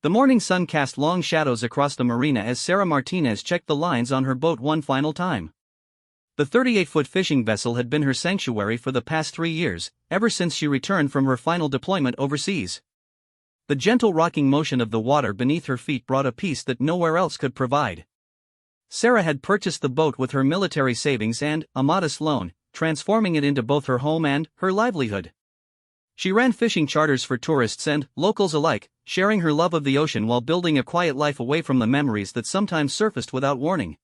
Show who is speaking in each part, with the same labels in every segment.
Speaker 1: The morning sun cast long shadows across the marina as Sarah Martinez checked the lines on her boat one final time. The 38-foot fishing vessel had been her sanctuary for the past 3 years, ever since she returned from her final deployment overseas. The gentle rocking motion of the water beneath her feet brought a peace that nowhere else could provide. Sarah had purchased the boat with her military savings and a modest loan, transforming it into both her home and her livelihood. She ran fishing charters for tourists and locals alike, sharing her love of the ocean while building a quiet life away from the memories that sometimes surfaced without warning.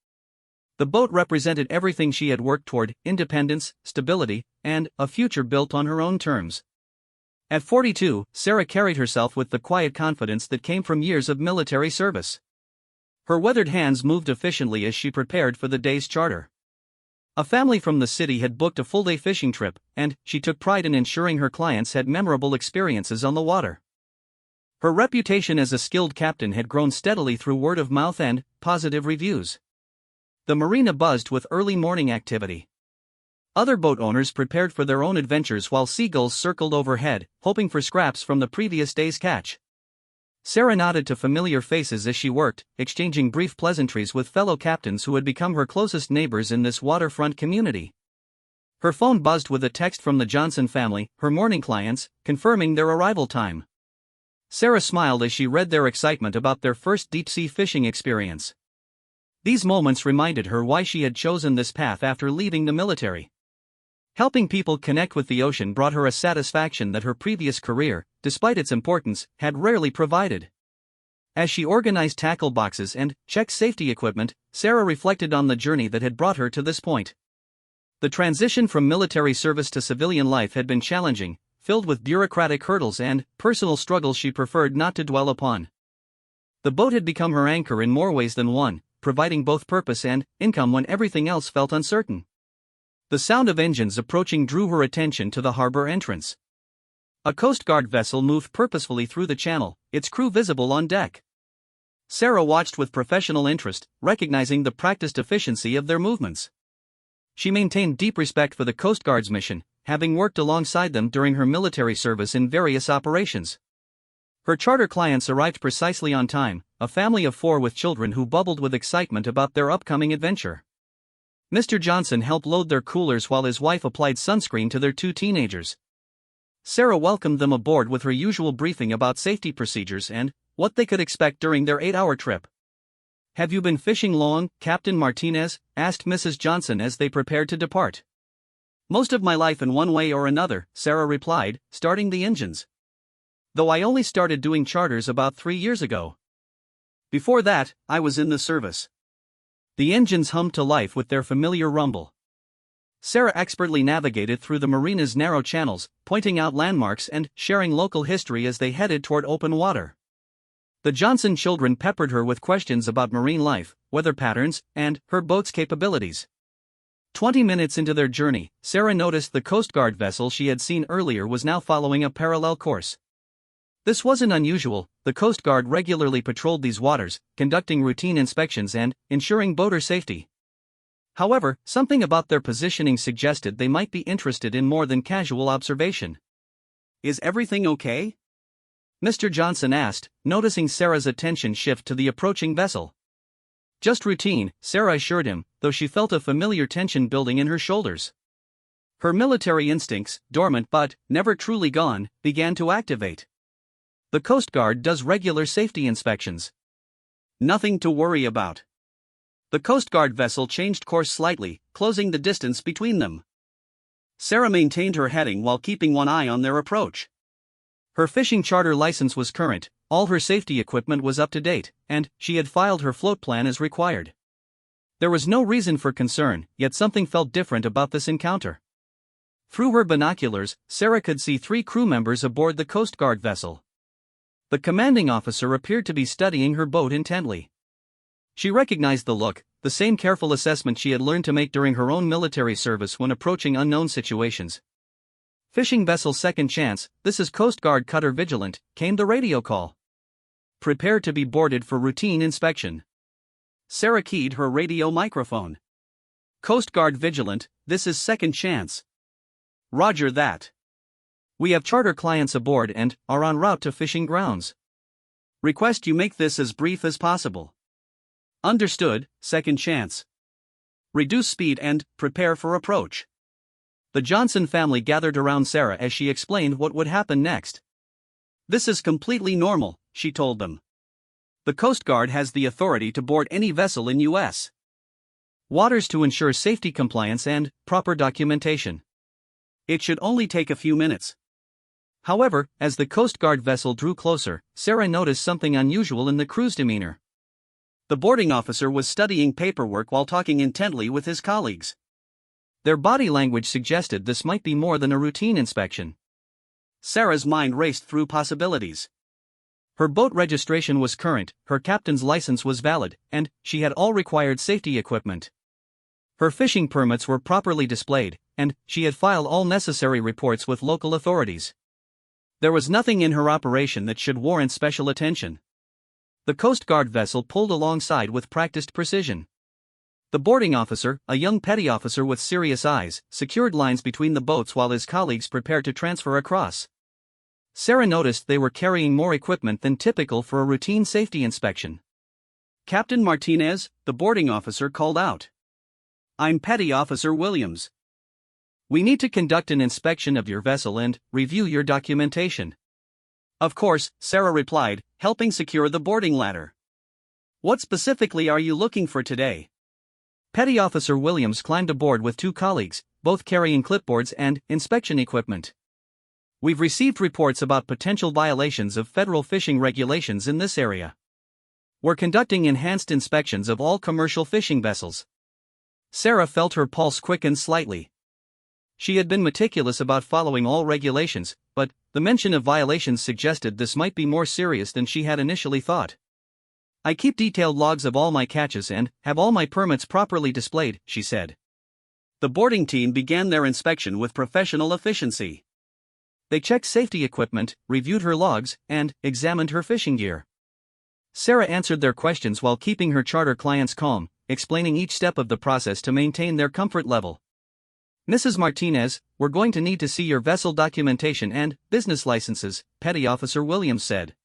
Speaker 1: The boat represented everything she had worked toward: independence, stability, and a future built on her own terms. At 42, Sarah carried herself with the quiet confidence that came from years of military service. Her weathered hands moved efficiently as she prepared for the day's charter. A family from the city had booked a full-day fishing trip, and she took pride in ensuring her clients had memorable experiences on the water. Her reputation as a skilled captain had grown steadily through word of mouth and positive reviews. The marina buzzed with early morning activity. Other boat owners prepared for their own adventures while seagulls circled overhead, hoping for scraps from the previous day's catch. Sarah nodded to familiar faces as she worked, exchanging brief pleasantries with fellow captains who had become her closest neighbors in this waterfront community. Her phone buzzed with a text from the Johnson family, her morning clients, confirming their arrival time. Sarah smiled as she read their excitement about their first deep-sea fishing experience. These moments reminded her why she had chosen this path after leaving the military. Helping people connect with the ocean brought her a satisfaction that her previous career, despite its importance, had rarely provided. As she organized tackle boxes and checked safety equipment, Sarah reflected on the journey that had brought her to this point. The transition from military service to civilian life had been challenging, filled with bureaucratic hurdles and personal struggles she preferred not to dwell upon. The boat had become her anchor in more ways than one, providing both purpose and income when everything else felt uncertain. The sound of engines approaching drew her attention to the harbor entrance. A Coast Guard vessel moved purposefully through the channel, its crew visible on deck. Sarah watched with professional interest, recognizing the practiced efficiency of their movements. She maintained deep respect for the Coast Guard's mission, having worked alongside them during her military service in various operations. Her charter clients arrived precisely on time, a family of 4 with children who bubbled with excitement about their upcoming adventure. Mr. Johnson helped load their coolers while his wife applied sunscreen to their 2 teenagers. Sarah welcomed them aboard with her usual briefing about safety procedures and what they could expect during their 8-hour trip. "Have you been fishing long, Captain Martinez?" asked Mrs. Johnson as they prepared to depart. "Most of my life in one way or another," Sarah replied, starting the engines. "Though I only started doing charters about 3 years ago. Before that, I was in the service." The engines hummed to life with their familiar rumble. Sarah expertly navigated through the marina's narrow channels, pointing out landmarks and sharing local history as they headed toward open water. The Johnson children peppered her with questions about marine life, weather patterns, and her boat's capabilities. 20 minutes into their journey, Sarah noticed the Coast Guard vessel she had seen earlier was now following a parallel course. This wasn't unusual. The Coast Guard regularly patrolled these waters, conducting routine inspections and ensuring boater safety. However, something about their positioning suggested they might be interested in more than casual observation. "Is everything okay?" Mr. Johnson asked, noticing Sarah's attention shift to the approaching vessel. "Just routine," Sarah assured him, though she felt a familiar tension building in her shoulders. Her military instincts, dormant but never truly gone, began to activate. "The Coast Guard does regular safety inspections. Nothing to worry about." The Coast Guard vessel changed course slightly, closing the distance between them. Sarah maintained her heading while keeping one eye on their approach. Her fishing charter license was current, all her safety equipment was up to date, and she had filed her float plan as required. There was no reason for concern, yet something felt different about this encounter. Through her binoculars, Sarah could see 3 crew members aboard the Coast Guard vessel. The commanding officer appeared to be studying her boat intently. She recognized the look, the same careful assessment she had learned to make during her own military service when approaching unknown situations. "Fishing vessel Second Chance, this is Coast Guard Cutter Vigilant," came the radio call. "Prepare to be boarded for routine inspection." Sarah keyed her radio microphone. "Coast Guard Vigilant, this is Second Chance." "Roger that. We have charter clients aboard and are en route to fishing grounds." Request you make this as brief as possible. Understood, second chance. Reduce speed and prepare for approach. The Johnson family gathered around Sarah as she explained what would happen next. This is completely normal, she told them. The Coast Guard has the authority to board any vessel in U.S. waters to ensure safety compliance and proper documentation. It should only take a few minutes. However, as the Coast Guard vessel drew closer, Sarah noticed something unusual in the crew's demeanor. The boarding officer was studying paperwork while talking intently with his colleagues. Their body language suggested this might be more than a routine inspection. Sarah's mind raced through possibilities. Her boat registration was current, her captain's license was valid, and she had all required safety equipment. Her fishing permits were properly displayed, and she had filed all necessary reports with local authorities. There was nothing in her operation that should warrant special attention. The Coast Guard vessel pulled alongside with practiced precision. The boarding officer, a young petty officer with serious eyes, secured lines between the boats while his colleagues prepared to transfer across. Sarah noticed they were carrying more equipment than typical for a routine safety inspection. Captain Martinez, the boarding officer called out. I'm Petty Officer Williams. We need to conduct an inspection of your vessel and review your documentation. Of course, Sarah replied, helping secure the boarding ladder. What specifically are you looking for today? Petty Officer Williams climbed aboard with two colleagues, both carrying clipboards and inspection equipment. We've received reports about potential violations of federal fishing regulations in this area. We're conducting enhanced inspections of all commercial fishing vessels. Sarah felt her pulse quicken slightly. She had been meticulous about following all regulations, but the mention of violations suggested this might be more serious than she had initially thought. I keep detailed logs of all my catches and have all my permits properly displayed, she said. The boarding team began their inspection with professional efficiency. They checked safety equipment, reviewed her logs, and examined her fishing gear. Sarah answered their questions while keeping her charter clients calm, explaining each step of the process to maintain their comfort level. Mrs. Martinez, we're going to need to see your vessel documentation and business licenses, Petty Officer Williams said.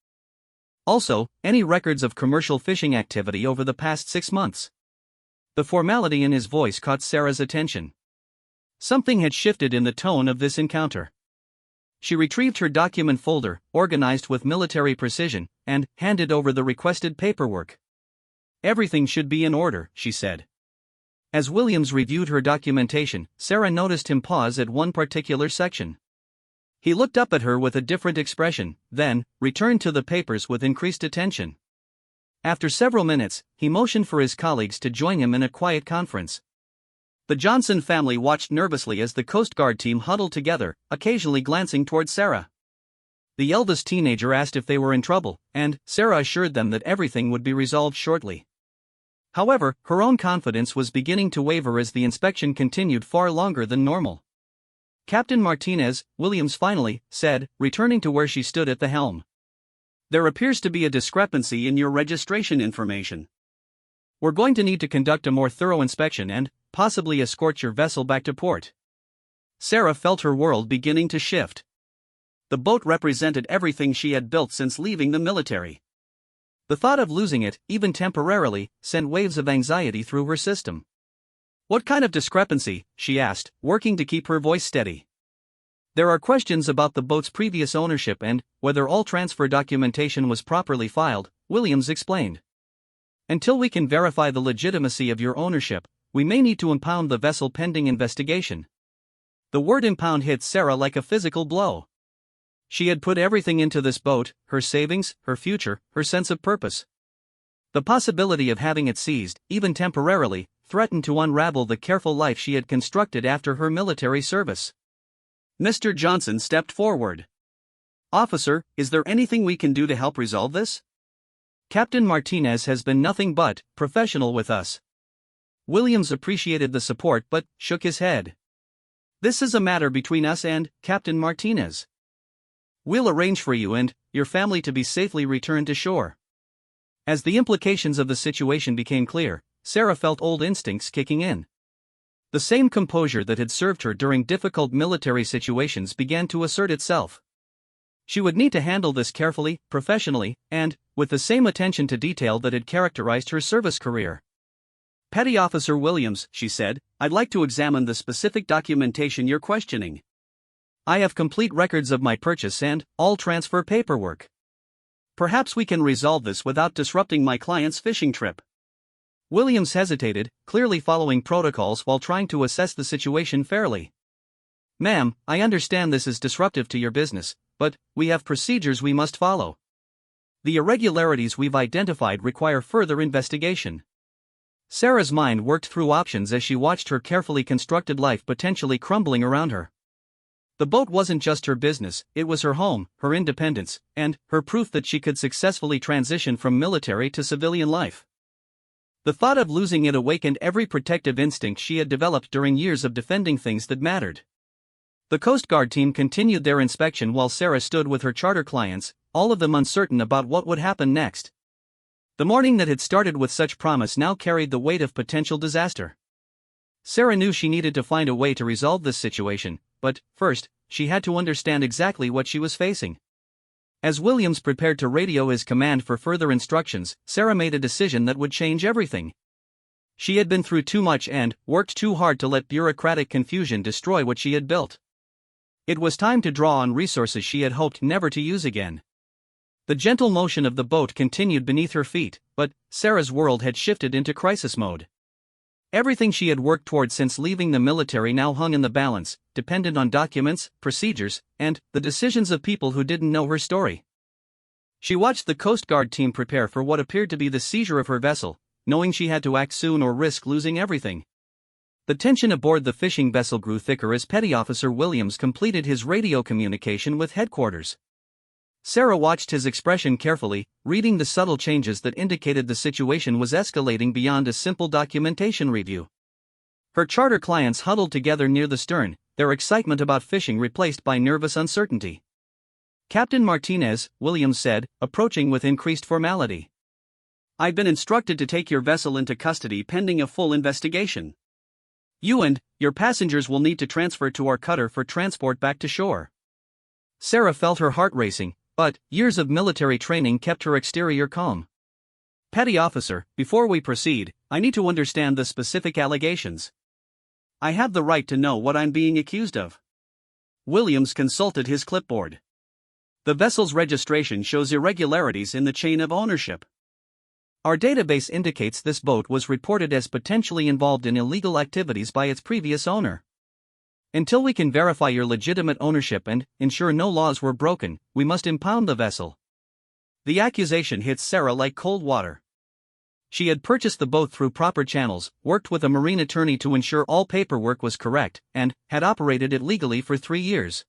Speaker 1: Also, any records of commercial fishing activity over the past 6 months. The formality in his voice caught Sarah's attention. Something had shifted in the tone of this encounter. She retrieved her document folder, organized with military precision, and handed over the requested paperwork. Everything should be in order, she said. As Williams reviewed her documentation, Sarah noticed him pause at one particular section. He looked up at her with a different expression, then returned to the papers with increased attention. After several minutes, he motioned for his colleagues to join him in a quiet conference. The Johnson family watched nervously as the Coast Guard team huddled together, occasionally glancing toward Sarah. The eldest teenager asked if they were in trouble, and Sarah assured them that everything would be resolved shortly. However, her own confidence was beginning to waver as the inspection continued far longer than normal. Captain Martinez, Williams finally said, returning to where she stood at the helm. There appears to be a discrepancy in your registration information. We're going to need to conduct a more thorough inspection and possibly escort your vessel back to port. Sarah felt her world beginning to shift. The boat represented everything she had built since leaving the military. The thought of losing it, even temporarily, sent waves of anxiety through her system. What kind of discrepancy? She asked, working to keep her voice steady. There are questions about the boat's previous ownership and whether all transfer documentation was properly filed, Williams explained. Until we can verify the legitimacy of your ownership, we may need to impound the vessel pending investigation. The word impound hit Sarah like a physical blow. She had put everything into this boat, her savings, her future, her sense of purpose. The possibility of having it seized, even temporarily, threatened to unravel the careful life she had constructed after her military service. Mr. Johnson stepped forward. Officer, is there anything we can do to help resolve this? Captain Martinez has been nothing but professional with us. Williams appreciated the support but shook his head. This is a matter between us and Captain Martinez. We'll arrange for you and your family to be safely returned to shore. As the implications of the situation became clear, Sarah felt old instincts kicking in. The same composure that had served her during difficult military situations began to assert itself. She would need to handle this carefully, professionally, and with the same attention to detail that had characterized her service career.
Speaker 2: Petty Officer Williams, she said, I'd like to examine the specific documentation you're questioning.
Speaker 1: I have complete records of my purchase and all transfer paperwork.
Speaker 2: Perhaps we can resolve this without disrupting my client's fishing trip.
Speaker 1: Williams hesitated, clearly following protocols while trying to assess the situation fairly. Ma'am, I understand this is disruptive to your business, but we have procedures we must follow. The irregularities we've identified require further investigation. Sarah's mind worked through options as she watched her carefully constructed life potentially crumbling around her. The boat wasn't just her business, it was her home, her independence, and her proof that she could successfully transition from military to civilian life. The thought of losing it awakened every protective instinct she had developed during years of defending things that mattered. The Coast Guard team continued their inspection while Sarah stood with her charter clients, all of them uncertain about what would happen next. The morning that had started with such promise now carried the weight of potential disaster. Sarah knew she needed to find a way to resolve this situation, but first, she had to understand exactly what she was facing. As Williams prepared to radio his command for further instructions, Sarah made a decision that would change everything. She had been through too much and worked too hard to let bureaucratic confusion destroy what she had built. It was time to draw on resources she had hoped never to use again. The gentle motion of the boat continued beneath her feet, but Sarah's world had shifted into crisis mode. Everything she had worked toward since leaving the military now hung in the balance, dependent on documents, procedures, and the decisions of people who didn't know her story. She watched the Coast Guard team prepare for what appeared to be the seizure of her vessel, knowing she had to act soon or risk losing everything. The tension aboard the fishing vessel grew thicker as Petty Officer Williams completed his radio communication with headquarters. Sarah watched his expression carefully, reading the subtle changes that indicated the situation was escalating beyond a simple documentation review. Her charter clients huddled together near the stern, their excitement about fishing replaced by nervous uncertainty. Captain Martinez, Williams said, approaching with increased formality.
Speaker 2: I've been instructed to take your vessel into custody pending a full investigation. You and your passengers will need to transfer to our cutter for transport back to shore.
Speaker 1: Sarah felt her heart racing, but years of military training kept her exterior calm.
Speaker 2: Petty Officer, before we proceed, I need to understand the specific allegations. I have the right to know what I'm being accused of. Williams consulted his clipboard. The vessel's registration shows irregularities in the chain of ownership.
Speaker 1: Our database indicates this boat was reported as potentially involved in illegal activities by its previous owner. Until we can verify your legitimate ownership and ensure no laws were broken, we must impound the vessel.
Speaker 2: The accusation hits Sarah like cold water.
Speaker 1: She had purchased the boat through proper channels, worked with a marine attorney to ensure all paperwork was correct, and had operated it legally for 3 years.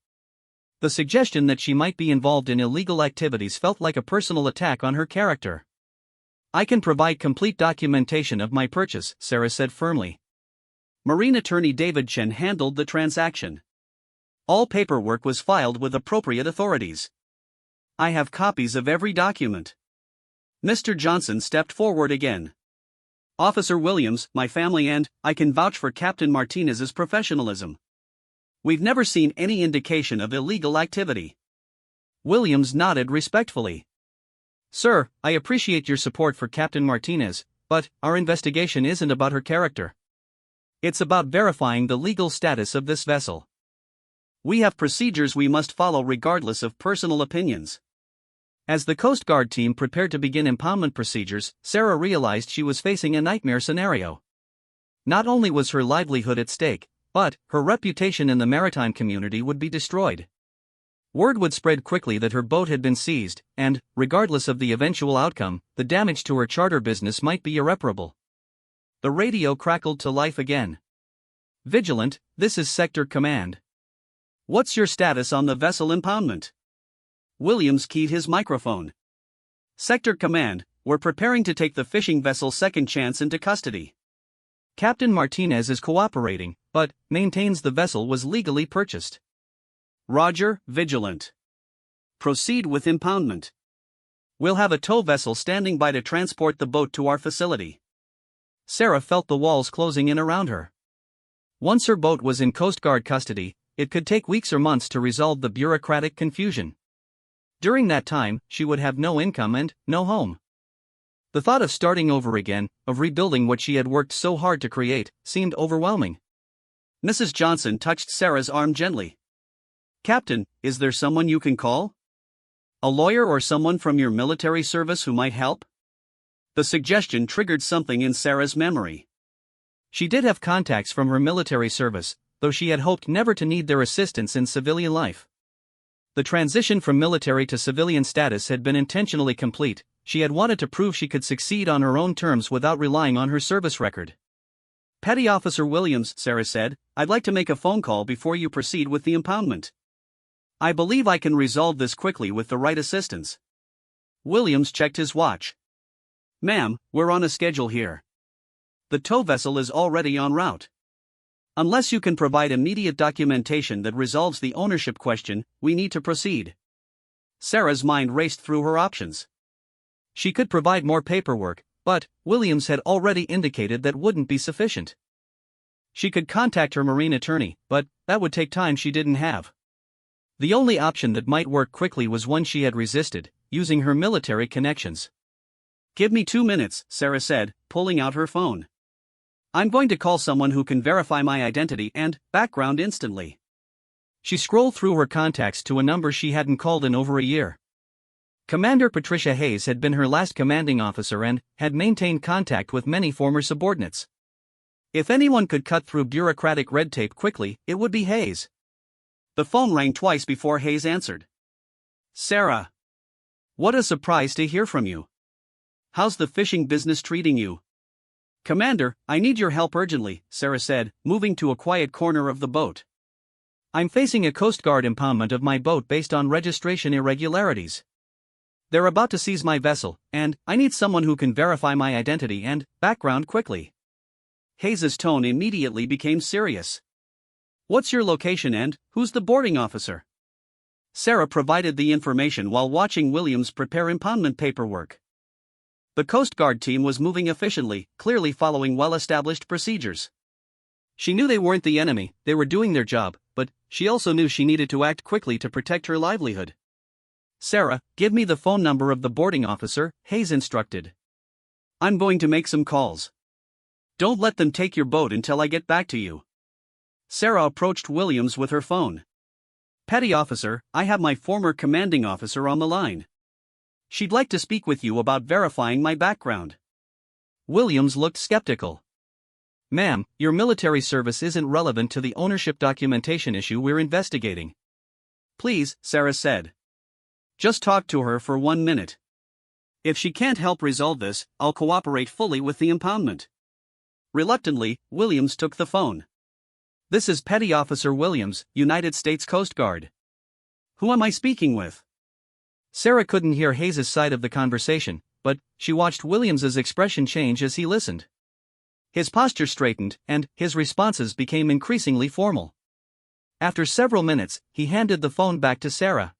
Speaker 1: The suggestion that she might be involved in illegal activities felt like a personal attack on her character. I can provide complete documentation of my purchase, Sarah said firmly.
Speaker 2: Marine attorney David Chen handled the transaction. All paperwork was filed with appropriate authorities. I have copies of every document. Mr. Johnson stepped forward again. Officer Williams, my family and I can vouch for Captain Martinez's professionalism. We've never seen any indication of illegal activity.
Speaker 1: Williams nodded respectfully. Sir, I appreciate your support for Captain Martinez, but our investigation isn't about her character. It's about verifying the legal status of this vessel.
Speaker 2: We have procedures we must follow regardless of personal opinions.
Speaker 1: As the Coast Guard team prepared to begin impoundment procedures, Sarah realized she was facing a nightmare scenario. Not only was her livelihood at stake, but her reputation in the maritime community would be destroyed. Word would spread quickly that her boat had been seized, and, regardless of the eventual outcome, the damage to her charter business might be irreparable. The radio crackled to life again. Vigilant, this is Sector Command.
Speaker 2: What's your status on the vessel impoundment? Williams keyed his microphone. Sector Command, we're preparing to take the fishing vessel Second Chance into custody.
Speaker 1: Captain Martinez is cooperating, but maintains the vessel was legally purchased.
Speaker 2: Roger, Vigilant. Proceed with impoundment. We'll have a tow vessel standing by to transport the boat to our facility.
Speaker 1: Sarah felt the walls closing in around her. Once her boat was in Coast Guard custody, it could take weeks or months to resolve the bureaucratic confusion. During that time, she would have no income and no home. The thought of starting over again, of rebuilding what she had worked so hard to create, seemed overwhelming.
Speaker 2: Mrs. Johnson touched Sarah's arm gently. "Captain, is there someone you can call? A lawyer or someone from your military service who might help?" The suggestion triggered something in Sarah's memory.
Speaker 1: She did have contacts from her military service, though she had hoped never to need their assistance in civilian life. The transition from military to civilian status had been intentionally complete. She had wanted to prove she could succeed on her own terms without relying on her service record.
Speaker 2: "Petty Officer Williams," Sarah said, "I'd like to make a phone call before you proceed with the impoundment. I believe I can resolve this quickly with the right assistance." Williams checked his watch. "Ma'am, we're on a schedule here. The tow vessel is already en route. Unless you can provide immediate documentation that resolves the ownership question, we need to proceed." Sarah's mind raced through her options.
Speaker 1: She could provide more paperwork, but Williams had already indicated that wouldn't be sufficient. She could contact her Marine attorney, but that would take time she didn't have. The only option that might work quickly was one she had resisted, using her military connections.
Speaker 2: "Give me 2 minutes," Sarah said, pulling out her phone. "I'm going to call someone who can verify my identity and background instantly."
Speaker 1: She scrolled through her contacts to a number she hadn't called in over a year. Commander Patricia Hayes had been her last commanding officer and had maintained contact with many former subordinates. If anyone could cut through bureaucratic red tape quickly, it would be Hayes.
Speaker 2: The phone rang twice before Hayes answered. "Sarah. What a surprise to hear from you. How's the fishing business treating you?" "Commander, I need your help urgently," Sarah said, moving to a quiet corner of the boat.
Speaker 1: "I'm facing a Coast Guard impoundment of my boat based on registration irregularities. They're about to seize my vessel, and I need someone who can verify my identity and background quickly."
Speaker 2: Hayes's tone immediately became serious. "What's your location and who's the boarding officer?" Sarah provided the information while watching Williams prepare impoundment paperwork. The Coast Guard team was moving efficiently, clearly following well-established procedures.
Speaker 1: She knew they weren't the enemy, they were doing their job, but she also knew she needed to act quickly to protect her livelihood.
Speaker 2: "Sarah, give me the phone number of the boarding officer," Hayes instructed. "I'm going to make some calls. Don't let them take your boat until I get back to you." Sarah approached Williams with her phone. "Petty Officer, I have my former commanding officer on the line. She'd like to speak with you about verifying my background."
Speaker 1: Williams looked skeptical. "Ma'am, your military service isn't relevant to the ownership documentation issue we're investigating."
Speaker 2: "Please," Sarah said. "Just talk to her for 1 minute. If she can't help resolve this, I'll cooperate fully with the impoundment." Reluctantly, Williams took the phone. "This is Petty Officer Williams, United States Coast Guard. Who am I speaking with?"
Speaker 1: Sarah couldn't hear Hayes' side of the conversation, but she watched Williams's expression change as he listened. His posture straightened, and his responses became increasingly formal. After several minutes, he handed the phone back to Sarah.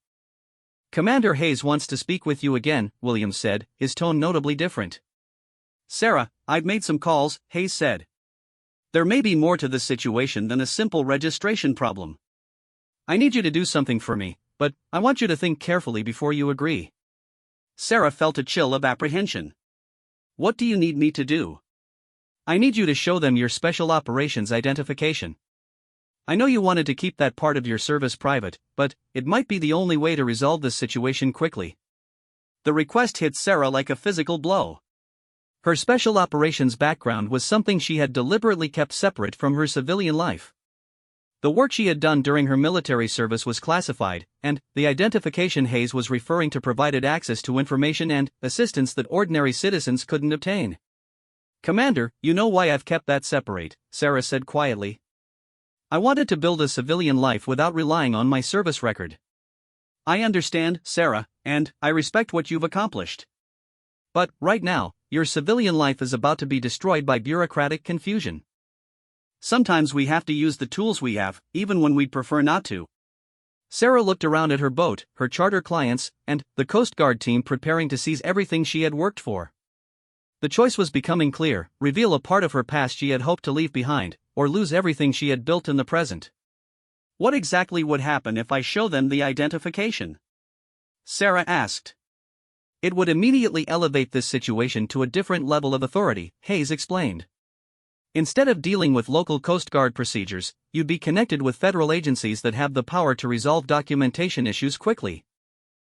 Speaker 1: "Commander Hayes wants to speak with you again," Williams said, his tone notably different.
Speaker 2: "Sarah, I've made some calls," Hayes said. "There may be more to this situation than a simple registration problem.
Speaker 1: I need you to do something for me, but I want you to think carefully before you agree."
Speaker 2: Sarah felt a chill of apprehension. "What do you need me to do?"
Speaker 1: "I need you to show them your Special Operations identification. I know you wanted to keep that part of your service private, but it might be the only way to resolve this situation quickly."
Speaker 2: The request hit Sarah like a physical blow.
Speaker 1: Her Special Operations background was something she had deliberately kept separate from her civilian life. The work she had done during her military service was classified, and the identification Hayes was referring to provided access to information and assistance that ordinary citizens couldn't obtain. "Commander, you know why I've kept that separate," Sarah said quietly. "I wanted to build a civilian life without relying on my service record."
Speaker 2: "I understand, Sarah, and I respect what you've accomplished.
Speaker 1: But right now, your civilian life is about to be destroyed by bureaucratic confusion.
Speaker 2: Sometimes we have to use the tools we have, even when we'd prefer not to."
Speaker 1: Sarah looked around at her boat, her charter clients, and the Coast Guard team preparing to seize everything she had worked for. The choice was becoming clear: reveal a part of her past she had hoped to leave behind, or lose everything she had built in the present.
Speaker 2: "What exactly would happen if I show them the identification?" Sarah asked.
Speaker 1: It would immediately elevate this situation to a different level of authority, Hayes explained. Instead of dealing with local Coast Guard procedures, you'd be connected with federal agencies that have the power to resolve documentation issues quickly.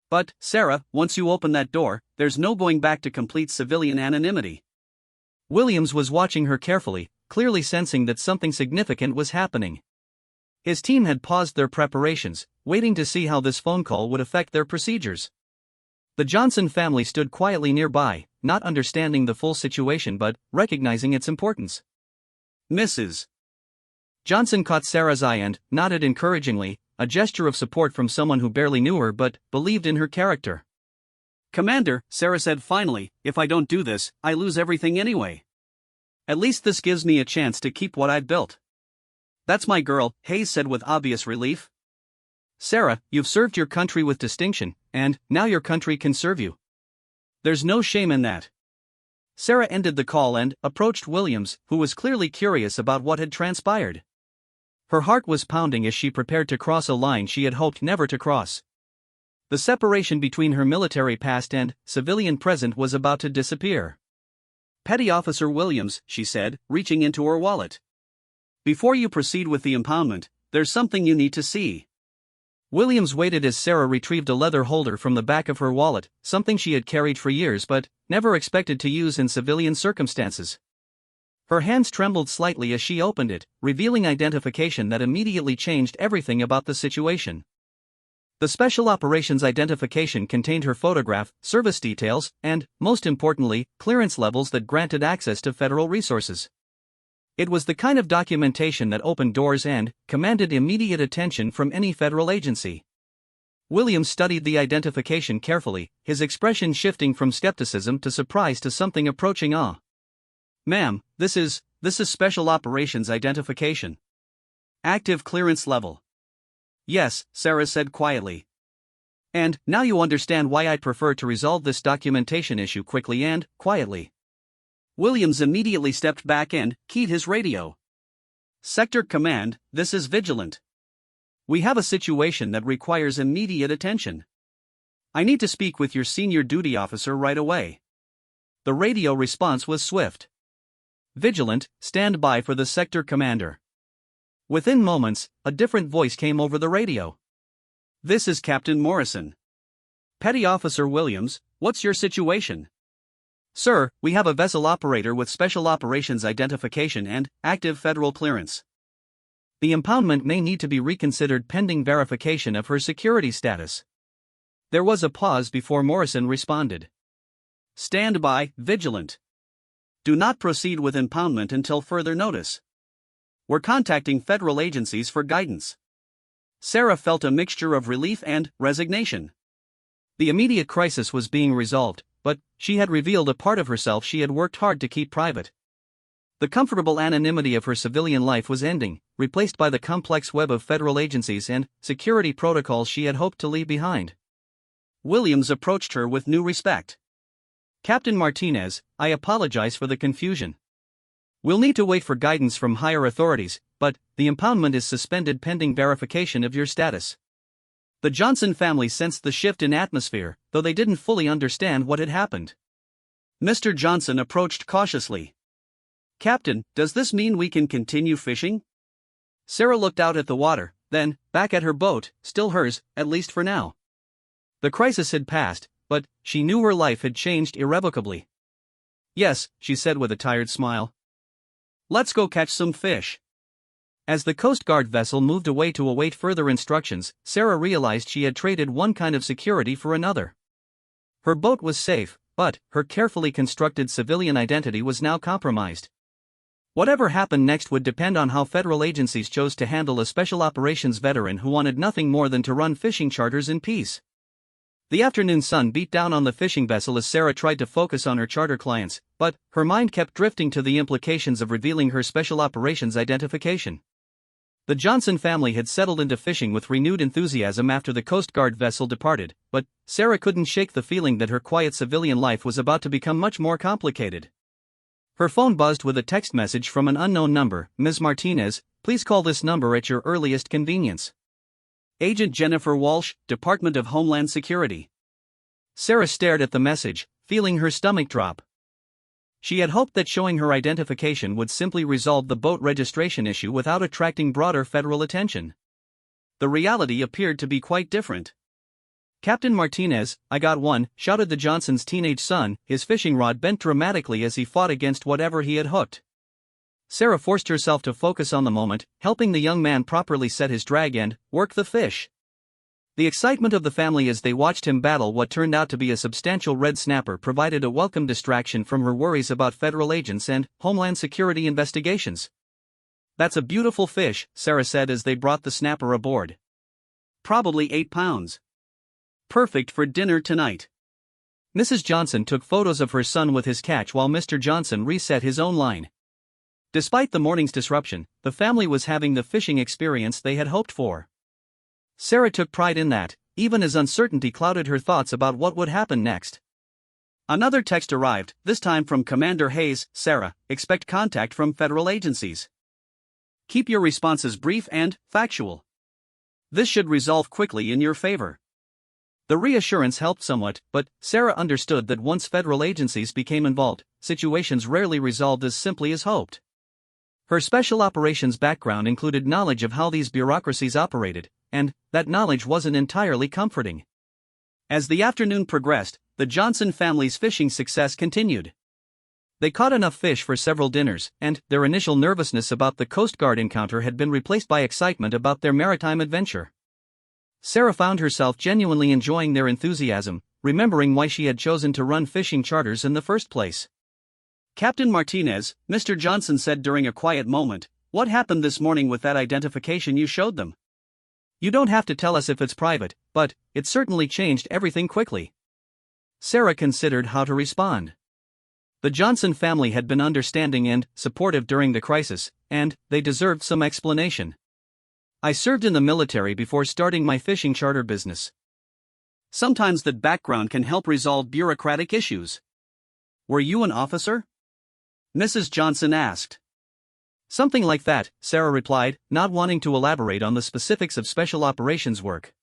Speaker 2: But, Sarah, once you open that door, there's no going back to complete civilian anonymity.
Speaker 1: Williams was watching her carefully, clearly sensing that something significant was happening. His team had paused their preparations, waiting to see how this phone call would affect their procedures. The Johnson family stood quietly nearby, not understanding the full situation but recognizing its importance.
Speaker 2: Mrs.
Speaker 1: Johnson caught Sarah's eye and nodded encouragingly, a gesture of support from someone who barely knew her but believed in her character.
Speaker 2: Commander, Sarah said finally, if I don't do this, I lose everything anyway. At least this gives me a chance to keep what I've built. That's my girl, Hayes said with obvious relief.
Speaker 1: Sarah, you've served your country with distinction, and now your country can serve you.
Speaker 2: There's no shame in that.
Speaker 1: Sarah ended the call and approached Williams, who was clearly curious about what had transpired. Her heart was pounding as she prepared to cross a line she had hoped never to cross. The separation between her military past and civilian present was about to disappear.
Speaker 2: Petty Officer Williams, she said, reaching into her wallet. Before you proceed with the impoundment, there's something you need to see.
Speaker 1: Williams waited as Sarah retrieved a leather holder from the back of her wallet, something she had carried for years but never expected to use in civilian circumstances. Her hands trembled slightly as she opened it, revealing identification that immediately changed everything about the situation. The Special Operations identification contained her photograph, service details, and, most importantly, clearance levels that granted access to federal resources. It was the kind of documentation that opened doors and commanded immediate attention from any federal agency. Williams studied the identification carefully, his expression shifting from skepticism to surprise to something approaching awe.
Speaker 2: Ma'am, this is Special Operations identification. Active clearance level. Yes, Sarah said quietly.
Speaker 1: And now you understand why I'd prefer to resolve this documentation issue quickly and quietly.
Speaker 2: Williams immediately stepped back and keyed his radio. Sector Command, this is Vigilant. We have a situation that requires immediate attention. I need to speak with your senior duty officer right away. The radio response was swift.
Speaker 1: Vigilant, stand by for the sector commander. Within moments, a different voice came over the radio.
Speaker 2: This is Captain Morrison. Petty Officer Williams, what's your situation?
Speaker 1: Sir, we have a vessel operator with Special Operations identification and active federal clearance. The impoundment may need to be reconsidered pending verification of her security status. There was a pause before Morrison responded.
Speaker 2: Stand by, Vigilant. Do not proceed with impoundment until further notice. We're contacting federal agencies for guidance. Sarah felt a mixture of relief and resignation.
Speaker 1: The immediate crisis was being resolved, but she had revealed a part of herself she had worked hard to keep private. The comfortable anonymity of her civilian life was ending, replaced by the complex web of federal agencies and security protocols she had hoped to leave behind.
Speaker 2: Williams approached her with new respect.
Speaker 1: Captain Martinez, I apologize for the confusion. We'll need to wait for guidance from higher authorities, but the impoundment is suspended pending verification of your status. The Johnson family sensed the shift in atmosphere, though they didn't fully understand what had happened.
Speaker 2: Mr. Johnson approached cautiously. Captain, does this mean we can continue fishing?
Speaker 1: Sarah looked out at the water, then back at her boat, still hers, at least for now. The crisis had passed, but she knew her life had changed irrevocably. Yes, she said with a tired smile.
Speaker 2: Let's go catch some fish.
Speaker 1: As the Coast Guard vessel moved away to await further instructions, Sarah realized she had traded one kind of security for another. Her boat was safe, but her carefully constructed civilian identity was now compromised. Whatever happened next would depend on how federal agencies chose to handle a special operations veteran who wanted nothing more than to run fishing charters in peace. The afternoon sun beat down on the fishing vessel as Sarah tried to focus on her charter clients, but her mind kept drifting to the implications of revealing her special operations identification. The Johnson family had settled into fishing with renewed enthusiasm after the Coast Guard vessel departed, but Sarah couldn't shake the feeling that her quiet civilian life was about to become much more complicated. Her phone buzzed with a text message from an unknown number. Ms. Martinez, please call this number at your earliest convenience.
Speaker 2: Agent Jennifer Walsh, Department of Homeland Security.
Speaker 1: Sarah stared at the message, feeling her stomach drop. She had hoped that showing her identification would simply resolve the boat registration issue without attracting broader federal attention. The reality appeared to be quite different. "Captain Martinez, I got one," shouted the Johnsons' teenage son, his fishing rod bent dramatically as he fought against whatever he had hooked. Sarah forced herself to focus on the moment, helping the young man properly set his drag and work the fish. The excitement of the family as they watched him battle what turned out to be a substantial red snapper provided a welcome distraction from her worries about federal agents and Homeland Security investigations. "That's a beautiful fish," Sarah said as they brought the snapper aboard. "Probably 8 pounds. Perfect for dinner tonight." Mrs. Johnson took photos of her son with his catch while Mr. Johnson reset his own line. Despite the morning's disruption, the family was having the fishing experience they had hoped for. Sarah took pride in that, even as uncertainty clouded her thoughts about what would happen next. Another text arrived, this time from Commander Hayes. "Sarah, expect contact from federal agencies. Keep your responses brief and factual. This should resolve quickly in your favor." The reassurance helped somewhat, but Sarah understood that once federal agencies became involved, situations rarely resolved as simply as hoped. Her special operations background included knowledge of how these bureaucracies operated, and that knowledge wasn't entirely comforting. As the afternoon progressed, the Johnson family's fishing success continued. They caught enough fish for several dinners, and their initial nervousness about the Coast Guard encounter had been replaced by excitement about their maritime adventure. Sarah found herself genuinely enjoying their enthusiasm, remembering why she had chosen to run fishing charters in the first place. "Captain Martinez," Mr. Johnson said during a quiet moment, "what happened this morning with that identification you showed them? You don't have to tell us if it's private, but it certainly changed everything quickly." Sarah considered how to respond. The Johnson family had been understanding and supportive during the crisis, and they deserved some explanation. "I served in the military before starting my fishing charter business. Sometimes that background can help resolve bureaucratic issues." "Were you an officer?" Mrs. Johnson asked. "Something like that," Sarah replied, not wanting to elaborate on the specifics of special operations work.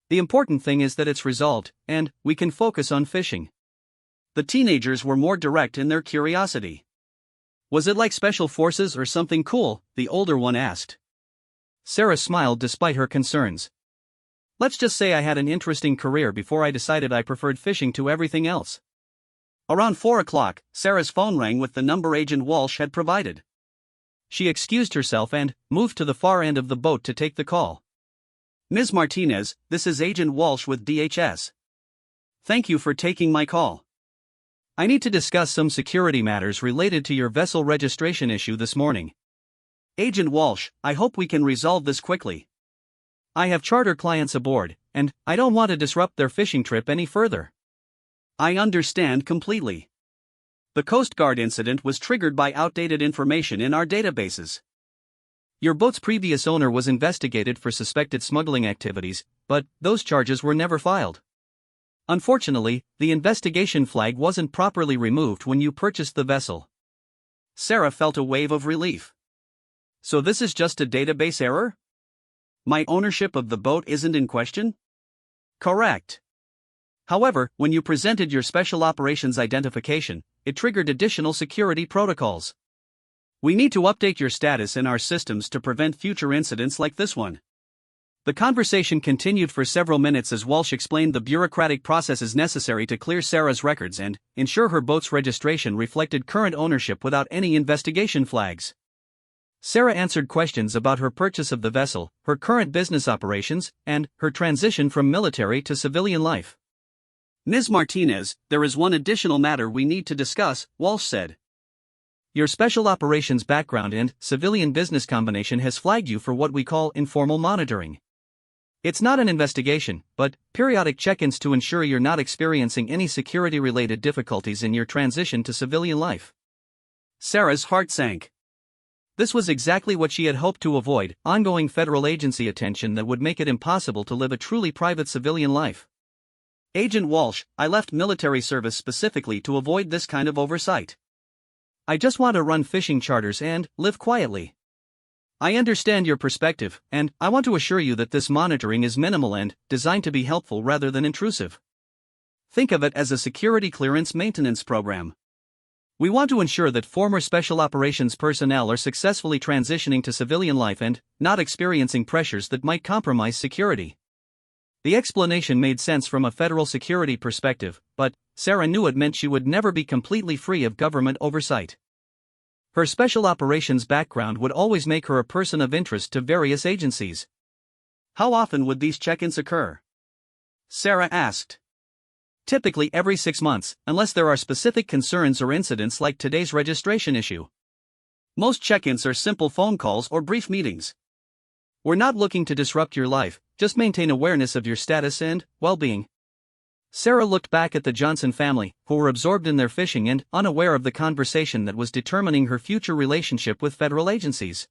Speaker 1: "The important thing is that it's resolved, and we can focus on fishing." The teenagers were more direct in their curiosity. "Was it like special forces or something cool?" the older one asked. Sarah smiled despite her concerns. "Let's just say I had an interesting career before I decided I preferred fishing to everything else." Around 4 o'clock, Sarah's phone rang with the number Agent Walsh had provided. She excused herself and moved to the far end of the boat to take the call. "Ms. Martinez, this is Agent Walsh with DHS. Thank you for taking my call. I need to discuss some security matters related to your vessel registration issue this morning." "Agent Walsh, I hope we can resolve this quickly. I have charter clients aboard, and I don't want to disrupt their fishing trip any further." "I understand completely. The Coast Guard incident was triggered by outdated information in our databases. Your boat's previous owner was investigated for suspected smuggling activities, but those charges were never filed. Unfortunately, the investigation flag wasn't properly removed when you purchased the vessel." Sarah felt a wave of relief. "So this is just a database error? My ownership of the boat isn't in question?" "Correct. However, when you presented your special operations identification, it triggered additional security protocols. We need to update your status in our systems to prevent future incidents like this one." The conversation continued for several minutes as Walsh explained the bureaucratic processes necessary to clear Sarah's records and ensure her boat's registration reflected current ownership without any investigation flags. Sarah answered questions about her purchase of the vessel, her current business operations, and her transition from military to civilian life. "Ms. Martinez, there is one additional matter we need to discuss," Walsh said. "Your special operations background and civilian business combination has flagged you for what we call informal monitoring. It's not an investigation, but periodic check-ins to ensure you're not experiencing any security-related difficulties in your transition to civilian life." Sarah's heart sank. This was exactly what she had hoped to avoid, ongoing federal agency attention that would make it impossible to live a truly private civilian life. "Agent Walsh, I left military service specifically to avoid this kind of oversight. I just want to run fishing charters and live quietly. I understand your perspective, and I want to assure you that this monitoring is minimal and designed to be helpful rather than intrusive."
Speaker 2: Think of it as a security clearance maintenance program. We want to ensure that former Special Operations personnel are successfully transitioning to civilian life and not experiencing pressures that might compromise security. The explanation made sense from a federal security perspective, but Sarah knew it meant she would never be completely free of government oversight. Her Special Operations background would always make her a person of interest to various agencies. How often would these check-ins occur? Sarah asked. Typically every 6 months, unless there are specific concerns or incidents like today's registration issue. Most check-ins are simple phone calls or brief meetings. We're not looking to disrupt your life, just maintain awareness of your status and well-being. Sarah looked back at the Johnson family, who were absorbed in their fishing and unaware of the conversation that was determining her future relationship with federal agencies.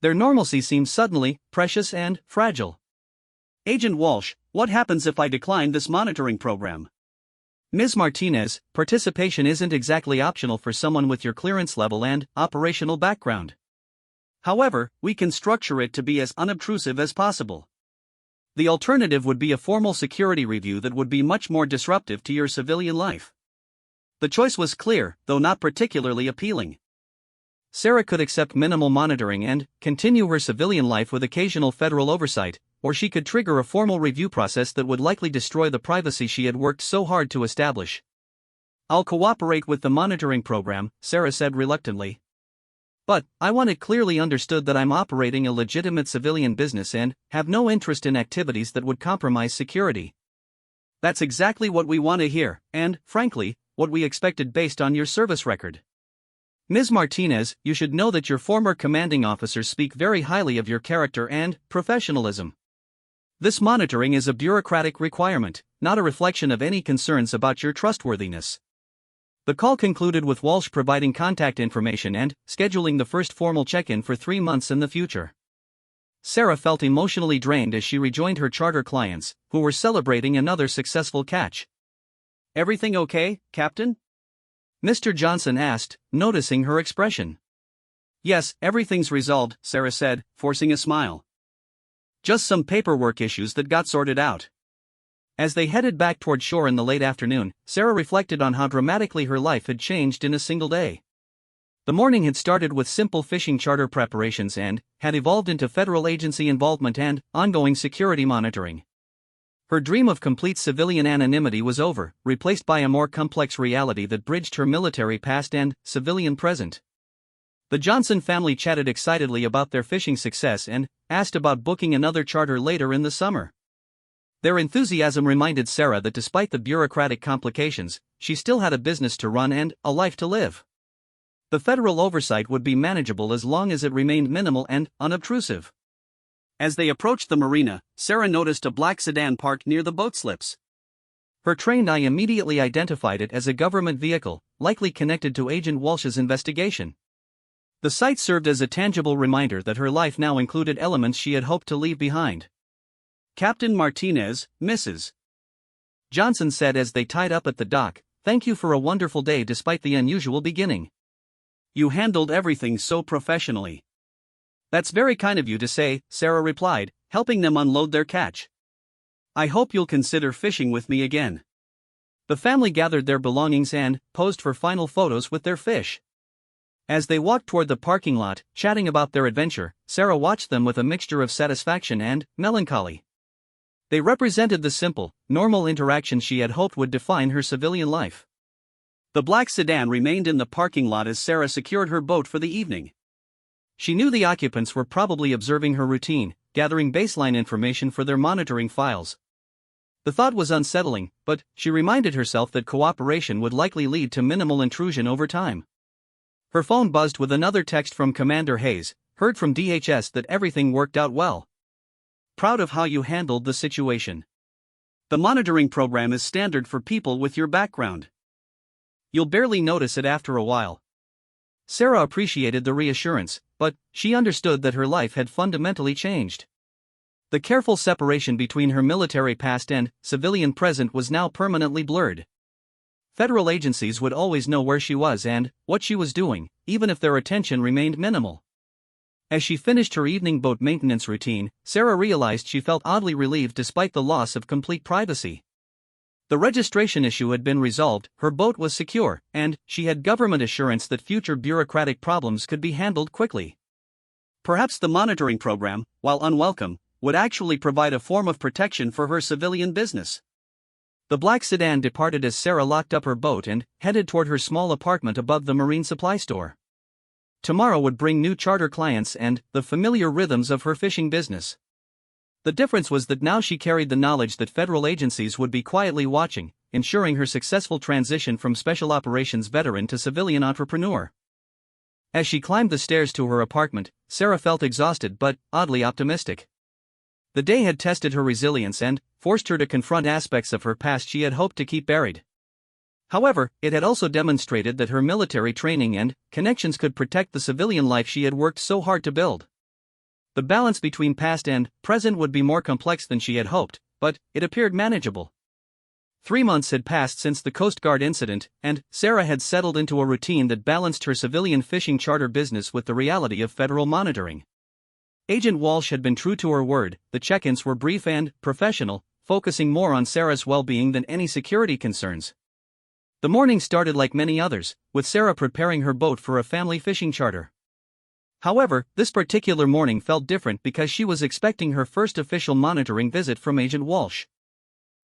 Speaker 2: Their normalcy seemed suddenly precious and fragile. Agent Walsh, what happens if I decline this monitoring program? Ms. Martinez, participation isn't exactly optional for someone with your clearance level and operational background. However, we can structure it to be as unobtrusive as possible. The alternative would be a formal security review that would be much more disruptive to your civilian life. The choice was clear, though not particularly appealing. Sarah could accept minimal monitoring and continue her civilian life with occasional federal oversight, or she could trigger a formal review process that would likely destroy the privacy she had worked so hard to establish. I'll cooperate with the monitoring program, Sarah said reluctantly. But I want it clearly understood that I'm operating a legitimate civilian business and have no interest in activities that would compromise security. That's exactly what we want to hear, and, frankly, what we expected based on your service record. Ms. Martinez, you should know that your former commanding officers speak very highly of your character and professionalism. This monitoring is a bureaucratic requirement, not a reflection of any concerns about your trustworthiness. The call concluded with Walsh providing contact information and scheduling the first formal check-in for 3 months in the future. Sarah felt emotionally drained as she rejoined her charter clients, who were celebrating another successful catch. Everything okay, Captain? Mr. Johnson asked, noticing her expression. Yes, everything's resolved, Sarah said, forcing a smile. Just some paperwork issues that got sorted out. As they headed back toward shore in the late afternoon, Sarah reflected on how dramatically her life had changed in a single day. The morning had started with simple fishing charter preparations and had evolved into federal agency involvement and ongoing security monitoring. Her dream of complete civilian anonymity was over, replaced by a more complex reality that bridged her military past and civilian present. The Johnson family chatted excitedly about their fishing success and asked about booking another charter later in the summer. Their enthusiasm reminded Sarah that despite the bureaucratic complications, she still had a business to run and a life to live. The federal oversight would be manageable as long as it remained minimal and unobtrusive. As they approached the marina, Sarah noticed a black sedan parked near the boat slips. Her trained eye immediately identified it as a government vehicle, likely connected to Agent Walsh's investigation. The sight served as a tangible reminder that her life now included elements she had hoped to leave behind. Captain Martinez, Mrs. Johnson said as they tied up at the dock, "Thank you for a wonderful day despite the unusual beginning. You handled everything so professionally." "That's very kind of you to say," Sarah replied, helping them unload their catch. "I hope you'll consider fishing with me again." The family gathered their belongings and posed for final photos with their fish. As they walked toward the parking lot, chatting about their adventure, Sarah watched them with a mixture of satisfaction and melancholy. They represented the simple, normal interactions she had hoped would define her civilian life. The black sedan remained in the parking lot as Sarah secured her boat for the evening. She knew the occupants were probably observing her routine, gathering baseline information for their monitoring files. The thought was unsettling, but she reminded herself that cooperation would likely lead to minimal intrusion over time. Her phone buzzed with another text from Commander Hayes, heard from DHS that everything worked out well. "Proud of how you handled the situation. The monitoring program is standard for people with your background. You'll barely notice it after a while." Sarah appreciated the reassurance, but she understood that her life had fundamentally changed. The careful separation between her military past and civilian present was now permanently blurred. Federal agencies would always know where she was and what she was doing, even if their attention remained minimal. As she finished her evening boat maintenance routine, Sarah realized she felt oddly relieved despite the loss of complete privacy.
Speaker 1: The registration issue had been resolved, her boat was secure, and she had government assurance that future bureaucratic problems could be handled quickly.
Speaker 2: Perhaps the monitoring program, while unwelcome, would actually provide a form of protection for her civilian business.
Speaker 1: The black sedan departed as Sarah locked up her boat and headed toward her small apartment above the marine supply store. Tomorrow would bring new charter clients and the familiar rhythms of her fishing business. The difference was that now she carried the knowledge that federal agencies would be quietly watching, ensuring her successful transition from special operations veteran to civilian entrepreneur. As she climbed the stairs to her apartment, Sarah felt exhausted but oddly optimistic. The day had tested her resilience and forced her to confront aspects of her past she had hoped to keep buried. However, it had also demonstrated that her military training and connections could protect the civilian life she had worked so hard to build. The balance between past and present would be more complex than she had hoped, but it appeared manageable. 3 months had passed since the Coast Guard incident, and Sarah had settled into a routine that balanced her civilian fishing charter business with the reality of federal monitoring. Agent Walsh had been true to her word, the check-ins were brief and professional, focusing more on Sarah's well-being than any security concerns. The morning started like many others, with Sarah preparing her boat for a family fishing charter. However, this particular morning felt different because she was expecting her first official monitoring visit from Agent Walsh.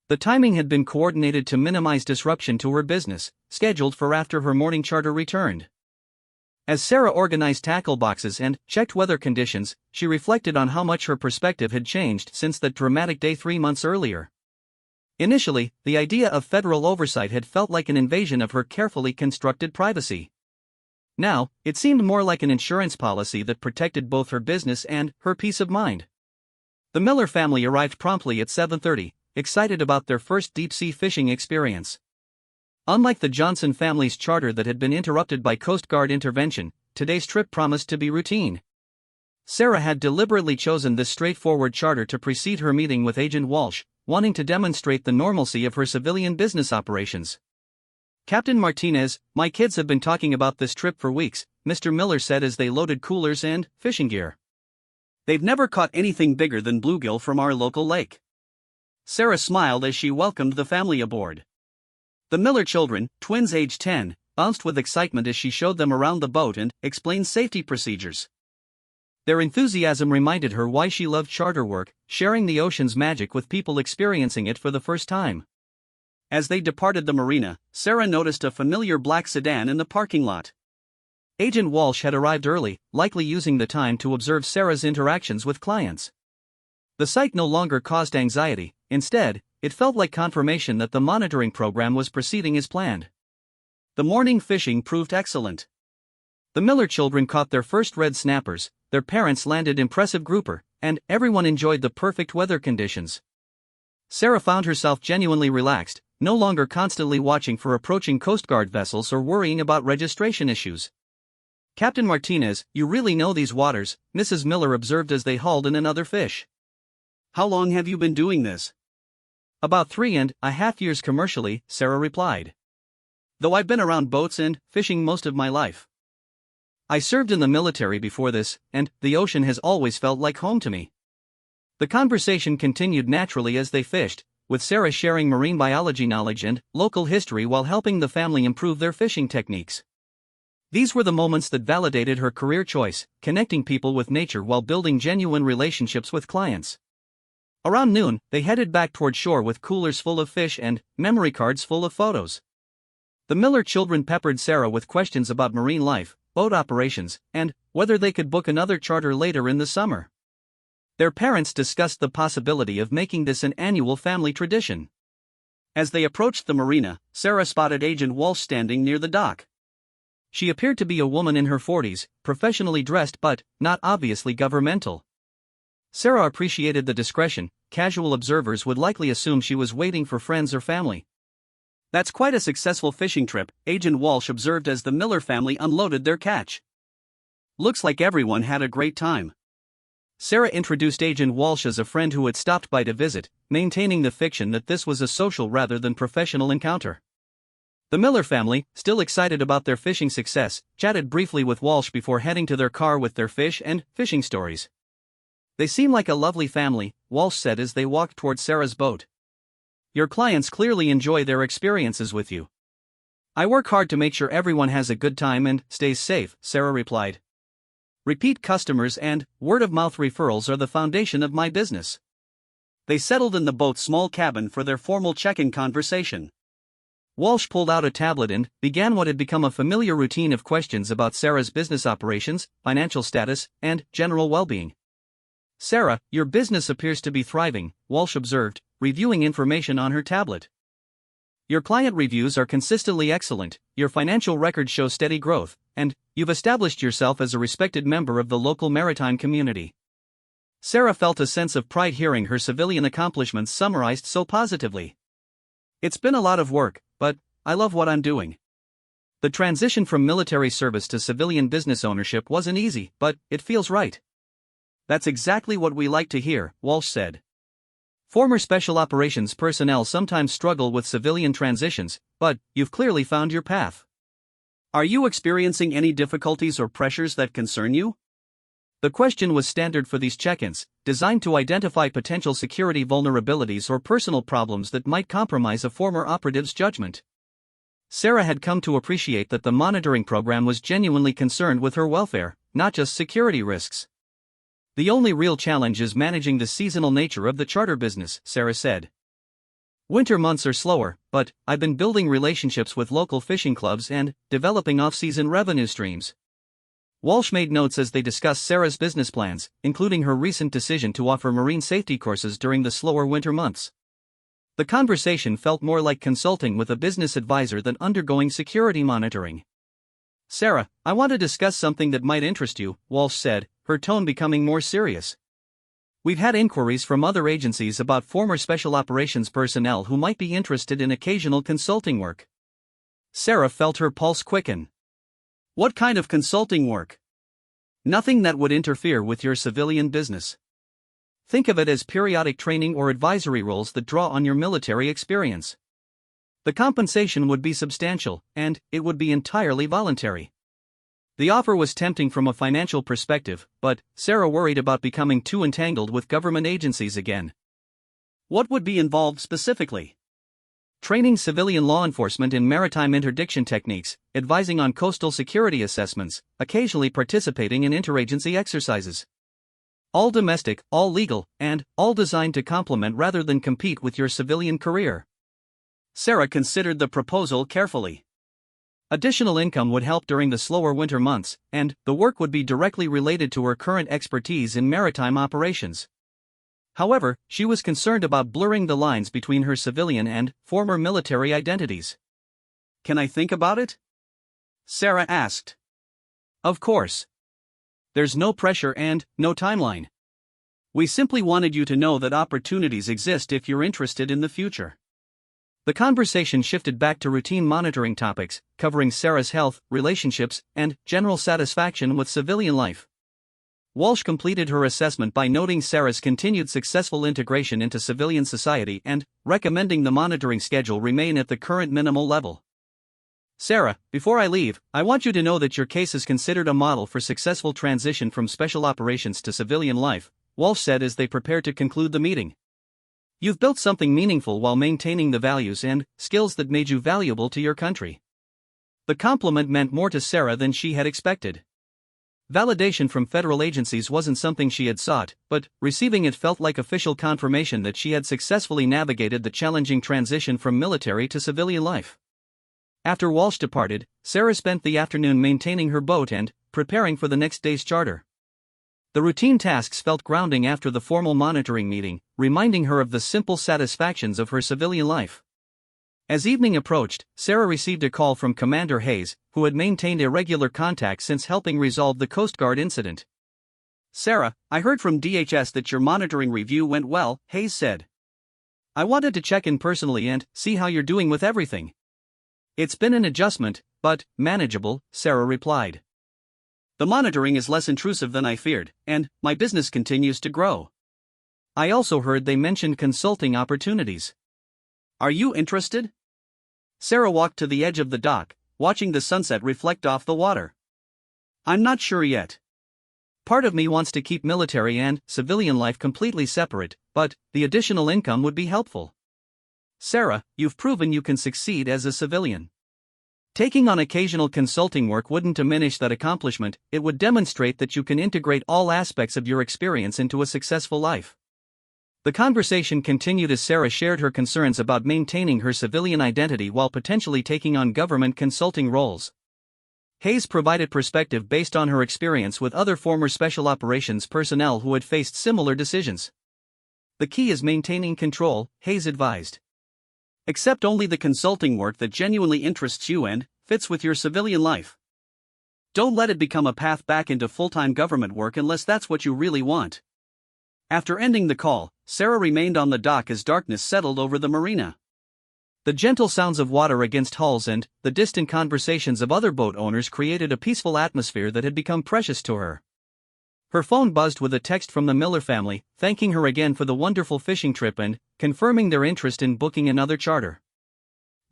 Speaker 1: The timing had been coordinated to minimize disruption to her business, scheduled for after her morning charter returned. As Sarah organized tackle boxes and checked weather conditions, she reflected on how much her perspective had changed since that dramatic day 3 months earlier. Initially, the idea of federal oversight had felt like an invasion of her carefully constructed privacy. Now, it seemed more like an insurance policy that protected both her business and her peace of mind. The Miller family arrived promptly at 7:30, excited about their first deep-sea fishing experience. Unlike the Johnson family's charter that had been interrupted by Coast Guard intervention, today's trip promised to be routine. Sarah had deliberately chosen this straightforward charter to precede her meeting with Agent Walsh, wanting to demonstrate the normalcy of her civilian business operations. "Captain Martinez, my kids have been talking about this trip for weeks," Mr. Miller said as they loaded coolers and fishing gear.
Speaker 2: "They've never caught anything bigger than bluegill from our local lake." Sarah smiled as she welcomed the family aboard. The Miller children, twins aged 10, bounced with excitement as she showed them around the boat and explained safety procedures. Their enthusiasm reminded her why she loved charter work, sharing the ocean's magic with people experiencing it for the first time. As they departed the marina, Sarah noticed a familiar black sedan in the parking lot. Agent Walsh had arrived early, likely using the time to observe Sarah's interactions with clients. The sight no longer caused anxiety, instead, it felt like confirmation that the monitoring program was proceeding as planned. The morning fishing proved excellent. The Miller children caught their first red snappers, their parents landed impressive grouper, and everyone enjoyed the perfect weather conditions. Sarah found herself genuinely relaxed, no longer constantly watching for approaching Coast Guard vessels or worrying about registration issues. "Captain Martinez, you really know these waters," Mrs. Miller observed as they hauled in another fish. "How long have you been doing this?"
Speaker 1: "About 3.5 years commercially," Sarah replied.
Speaker 2: "Though I've been around boats and fishing most of my life.
Speaker 1: I served in the military before this, and the ocean has always felt like home to me." The conversation continued naturally as they fished, with Sarah sharing marine biology knowledge and local history while helping the family improve their fishing techniques. These were the moments that validated her career choice, connecting people with nature while building genuine relationships with clients. Around noon, they headed back toward shore with coolers full of fish and memory cards full of photos. The Miller children peppered Sarah with questions about marine life, boat operations, and whether they could book another charter later in the summer. Their parents discussed the possibility of making this an annual family tradition. As they approached the marina, Sarah spotted Agent Walsh standing near the dock. She appeared to be a woman in her 40s, professionally dressed but not obviously governmental. Sarah appreciated the discretion. Casual observers would likely assume she was waiting for friends or family.
Speaker 2: "That's quite a successful fishing trip," Agent Walsh observed as the Miller family unloaded their catch. "Looks like everyone had a great time."
Speaker 1: Sarah introduced Agent Walsh as a friend who had stopped by to visit, maintaining the fiction that this was a social rather than professional encounter. The Miller family, still excited about their fishing success, chatted briefly with Walsh before heading to their car with their fish and fishing stories. "They seem like a lovely family," Walsh said as they walked toward Sarah's boat. Your clients clearly enjoy their experiences with you. I work hard to make sure everyone has a good time and stays safe, Sarah replied. Repeat customers and word-of-mouth referrals are the foundation of my business. They settled in the boat's small cabin for their formal check-in conversation. Walsh pulled out a tablet and began what had become a familiar routine of questions about Sarah's business operations, financial status, and general well-being. Sarah, your business appears to be thriving, Walsh observed, reviewing information on her tablet. Your client reviews are consistently excellent, your financial records show steady growth, and you've established yourself as a respected member of the local maritime community. Sarah felt a sense of pride hearing her civilian accomplishments summarized so positively. It's been a lot of work, but I love what I'm doing. The transition from military service to civilian business ownership wasn't easy, but it feels right. That's exactly what we like to hear, Walsh said. Former special operations personnel sometimes struggle with civilian transitions, but you've clearly found your path. Are you experiencing any difficulties or pressures that concern you? The question was standard for these check-ins, designed to identify potential security vulnerabilities or personal problems that might compromise a former operative's judgment. Sarah had come to appreciate that the monitoring program was genuinely concerned with her welfare, not just security risks. The only real challenge is managing the seasonal nature of the charter business, Sarah said. Winter months are slower, but I've been building relationships with local fishing clubs and developing off-season revenue streams. Walsh made notes as they discussed Sarah's business plans, including her recent decision to offer marine safety courses during the slower winter months. The conversation felt more like consulting with a business advisor than undergoing security monitoring. Sarah, I want to discuss something that might interest you, Walsh said, her tone becoming more serious. We've had inquiries from other agencies about former special operations personnel who might be interested in occasional consulting work. Sarah felt her pulse quicken. What kind of consulting work? Nothing that would interfere with your civilian business. Think of it as periodic training or advisory roles that draw on your military experience. The compensation would be substantial, and it would be entirely voluntary. The offer was tempting from a financial perspective, but Sarah worried about becoming too entangled with government agencies again. What would be involved specifically? Training civilian law enforcement in maritime interdiction techniques, advising on coastal security assessments, occasionally participating in interagency exercises. All domestic, all legal, and all designed to complement rather than compete with your civilian career. Sarah considered the proposal carefully. Additional income would help during the slower winter months, and the work would be directly related to her current expertise in maritime operations. However, she was concerned about blurring the lines between her civilian and former military identities. Can I think about it? Sarah asked. Of course. There's no pressure and no timeline. We simply wanted you to know that opportunities exist if you're interested in the future. The conversation shifted back to routine monitoring topics, covering Sarah's health, relationships, and general satisfaction with civilian life. Walsh completed her assessment by noting Sarah's continued successful integration into civilian society and recommending the monitoring schedule remain at the current minimal level. Sarah, before I leave, I want you to know that your case is considered a model for successful transition from special operations to civilian life, Walsh said as they prepared to conclude the meeting. You've built something meaningful while maintaining the values and skills that made you valuable to your country. The compliment meant more to Sarah than she had expected. Validation from federal agencies wasn't something she had sought, but receiving it felt like official confirmation that she had successfully navigated the challenging transition from military to civilian life. After Walsh departed, Sarah spent the afternoon maintaining her boat and preparing for the next day's charter. The routine tasks felt grounding after the formal monitoring meeting, reminding her of the simple satisfactions of her civilian life. As evening approached, Sarah received a call from Commander Hayes, who had maintained a regular contact since helping resolve the Coast Guard incident. Sarah, I heard from DHS that your monitoring review went well, Hayes said. I wanted to check in personally and see how you're doing with everything. It's been an adjustment, but manageable, Sarah replied. The monitoring is less intrusive than I feared, and my business continues to grow. I also heard they mentioned consulting opportunities. Are you interested? Sarah walked to the edge of the dock, watching the sunset reflect off the water. I'm not sure yet. Part of me wants to keep military and civilian life completely separate, but the additional income would be helpful. Sarah, you've proven you can succeed as a civilian. Taking on occasional consulting work wouldn't diminish that accomplishment, it would demonstrate that you can integrate all aspects of your experience into a successful life. The conversation continued as Sarah shared her concerns about maintaining her civilian identity while potentially taking on government consulting roles. Hayes provided perspective based on her experience with other former special operations personnel who had faced similar decisions. The key is maintaining control, Hayes advised. Accept only the consulting work that genuinely interests you and fits with your civilian life. Don't let it become a path back into full-time government work unless that's what you really want. After ending the call, Sarah remained on the dock as darkness settled over the marina. The gentle sounds of water against hulls and the distant conversations of other boat owners created a peaceful atmosphere that had become precious to her. Her phone buzzed with a text from the Miller family, thanking her again for the wonderful fishing trip and confirming their interest in booking another charter.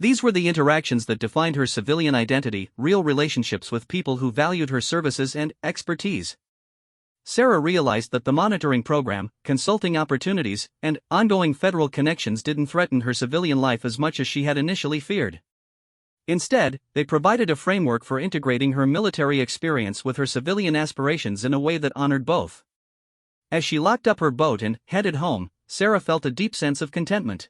Speaker 1: These were the interactions that defined her civilian identity, real relationships with people who valued her services and expertise. Sarah realized that the monitoring program, consulting opportunities, and ongoing federal connections didn't threaten her civilian life as much as she had initially feared. Instead, they provided a framework for integrating her military experience with her civilian aspirations in a way that honored both. As she locked up her boat and headed home, Sarah felt a deep sense of contentment.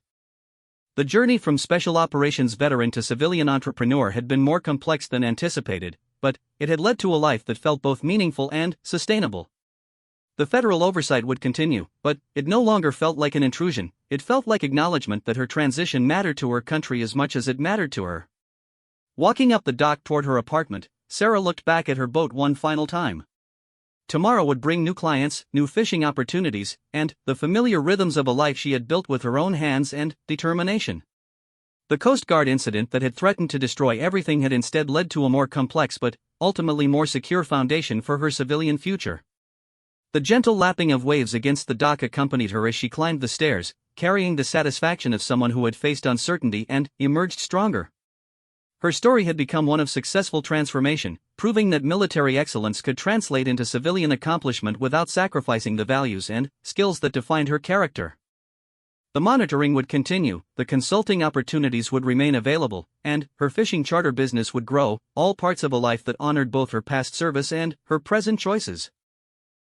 Speaker 1: The journey from special operations veteran to civilian entrepreneur had been more complex than anticipated, but it had led to a life that felt both meaningful and sustainable. The federal oversight would continue, but it no longer felt like an intrusion, it felt like acknowledgement that her transition mattered to her country as much as it mattered to her. Walking up the dock toward her apartment, Sarah looked back at her boat one final time. Tomorrow would bring new clients, new fishing opportunities, and the familiar rhythms of a life she had built with her own hands and determination. The Coast Guard incident that had threatened to destroy everything had instead led to a more complex but ultimately more secure foundation for her civilian future. The gentle lapping of waves against the dock accompanied her as she climbed the stairs, carrying the satisfaction of someone who had faced uncertainty and emerged stronger. Her story had become one of successful transformation, proving that military excellence could translate into civilian accomplishment without sacrificing the values and skills that defined her character. The monitoring would continue, the consulting opportunities would remain available, and her fishing charter business would grow, all parts of a life that honored both her past service and her present choices.